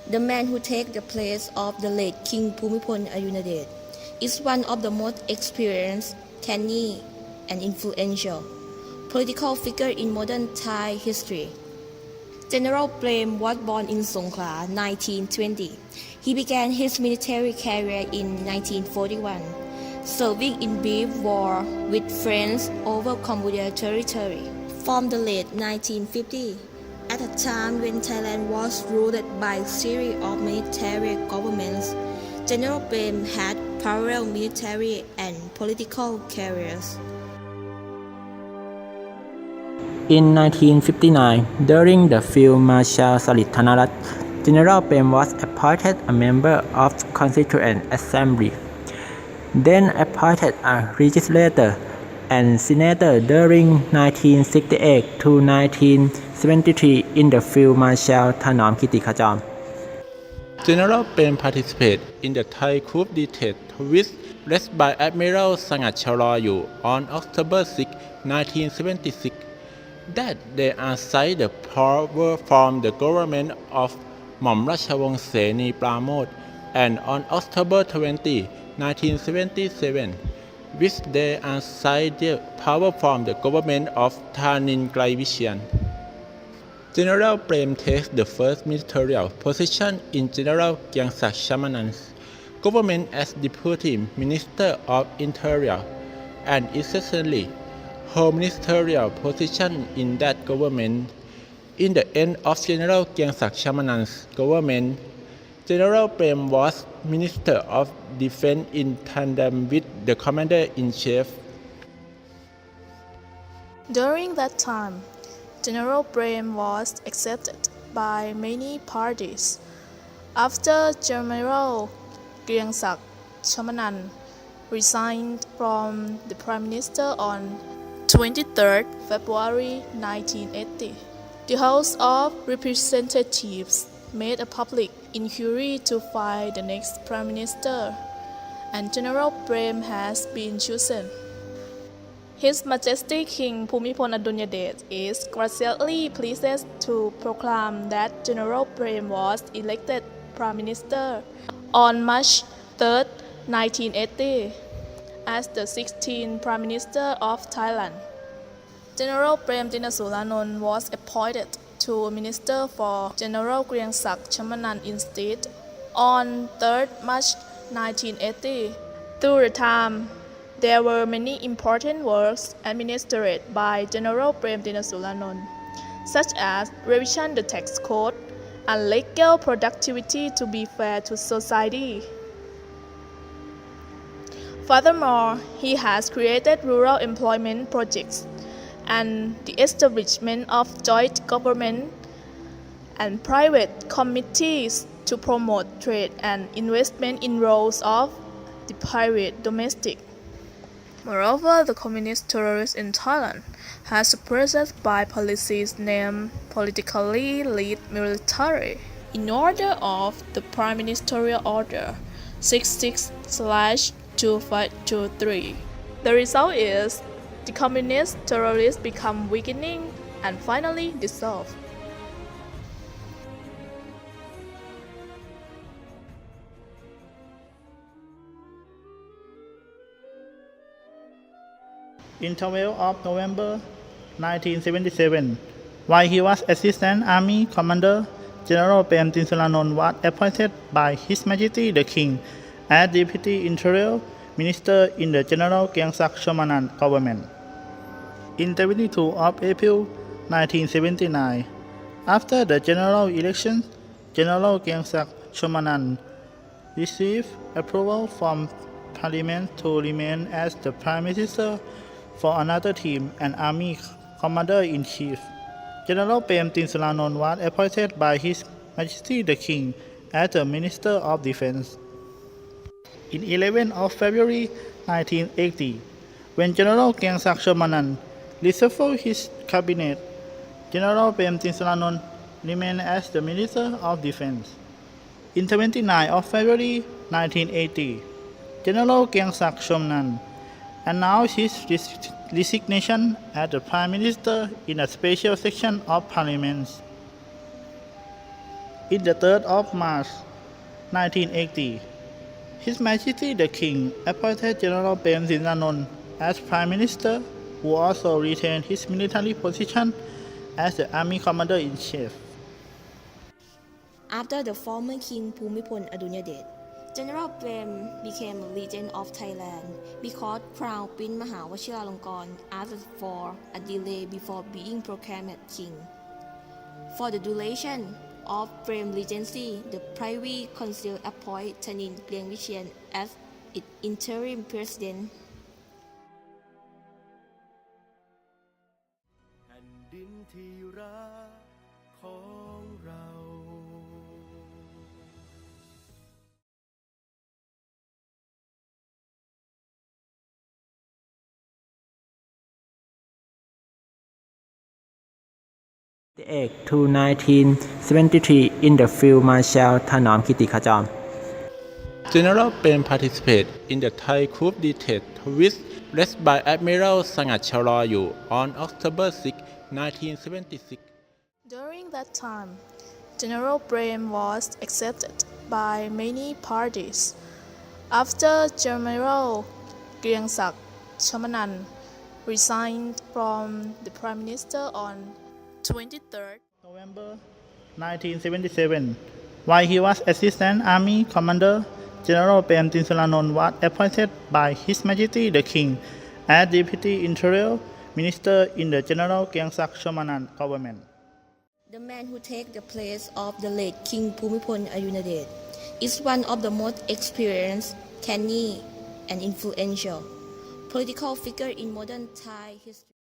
The man who takes the place of the late King Bhumibol Adulyadej is one of the most experienced, canny, and influential political figures in modern Thai history. General Prem was born in Songkhla 1920. He began his military career in 1941, serving in brief war with France over Cambodia territory. From the late 1950s, at a time when Thailand was ruled by a series of military governments, General Prem had parallel military and political careers. In 1959, during the Field Marshal Sarit Thanarat, General Prem was appointed a member of the Constituent Assembly, then appointed a legislator and senator during 1968 to 1973 in the Field Marshal Thanom Kiti Khajom. General Prem participated in the Thai coup d'etat which led by Admiral Sangat Chalayu on October 6, 1976. That they assigned the power from the government of Hmom Ratchawong Seni Pramod, and on October 20, 1977, which they assigned the power from the government of Thanin Klaivichian. General Prem takes the first ministerial position in General Kyangsak Chamanan's government as Deputy Minister of Interior, and essentially hold ministerial position in that government. In the end of General Kyangsak Chamanan's government, General Prem was Minister of Defense in tandem with the Commander-in-Chief. During that time, General Prem was accepted by many parties. After General Kyangsak Chamanan resigned from the Prime Minister on 23 February 1980, the House of Representatives made a public inquiry to find the next Prime Minister, and General Prem has been chosen. His Majesty King Bhumibol Adulyadej is graciously pleased to proclaim that General Prem was elected Prime Minister on March 3, 1980, as the 16th Prime Minister of Thailand. General Prem Tinasulanont was appointed to Minister for General Kyangsak Chamanan instead on 3 March 1980. Through the time, there were many important works administered by General Prem Tinasulanont, such as revision the tax code and legal productivity to be fair to society. Furthermore, he has created rural employment projects and the establishment of joint government and private committees to promote trade and investment in roles of the private domestic. Moreover, the communist terrorists in Thailand has suppressed by policies named politically lead military in order of the Prime Ministerial Order 66/2523. The result is the communist terrorists become weakening and finally dissolve. In 12 of November 1977, while he was Assistant Army Commander, General Prem Tinsulanont was appointed by His Majesty the King as Deputy Interior Minister in the General Kyangsak Chamanan government. In 22 of April 1979, after the general election, General Kyangsak Chamanan received approval from Parliament to remain as the Prime Minister for another term and Army Commander-in-Chief. General Prem Tinsulanont was appointed by His Majesty the King as the Minister of Defense. In 11 of February 1980, when General Kyangsak Chamanan reshuffled his cabinet, General Prem Tinsulanont remained as the Minister of Defense. In 29 of February 1980, General Kyangsak Chamanan announced his resignation as the Prime Minister in a special session of Parliament. In the 3rd of March 1980, His Majesty the King appointed General Prem Sinsanon as Prime Minister, who also retained his military position as the Army Commander-in-Chief. After the former King Bhumibol Adulyadej, General Prem became a legend of Thailand because Crown Prince Maha Vajiralongkorn asked for a delay before being proclaimed king. For the duration of Prem regency, the Privy Council appointed Thanin Griengvichein as its interim president. แผ่นดินที่รักของเรา to 1973 in the Field Marshal Thanom Kittikachorn. General Prem participated in the Thai coup d'etat which led by Admiral Sangat Charoyu on October 6, 1976. During that time, General Prem was accepted by many parties. After General Griengsak Chamanan resigned from the Prime Minister on 23rd November 1977, while he was Assistant Army Commander, General Prem Tinsulanon was appointed by His Majesty the King as Deputy Interior Minister in the General Griengsak Chamanan government. The man who takes the place of the late King Bhumibol Adulyadej is one of the most experienced, canny, and influential political figures in modern Thai history.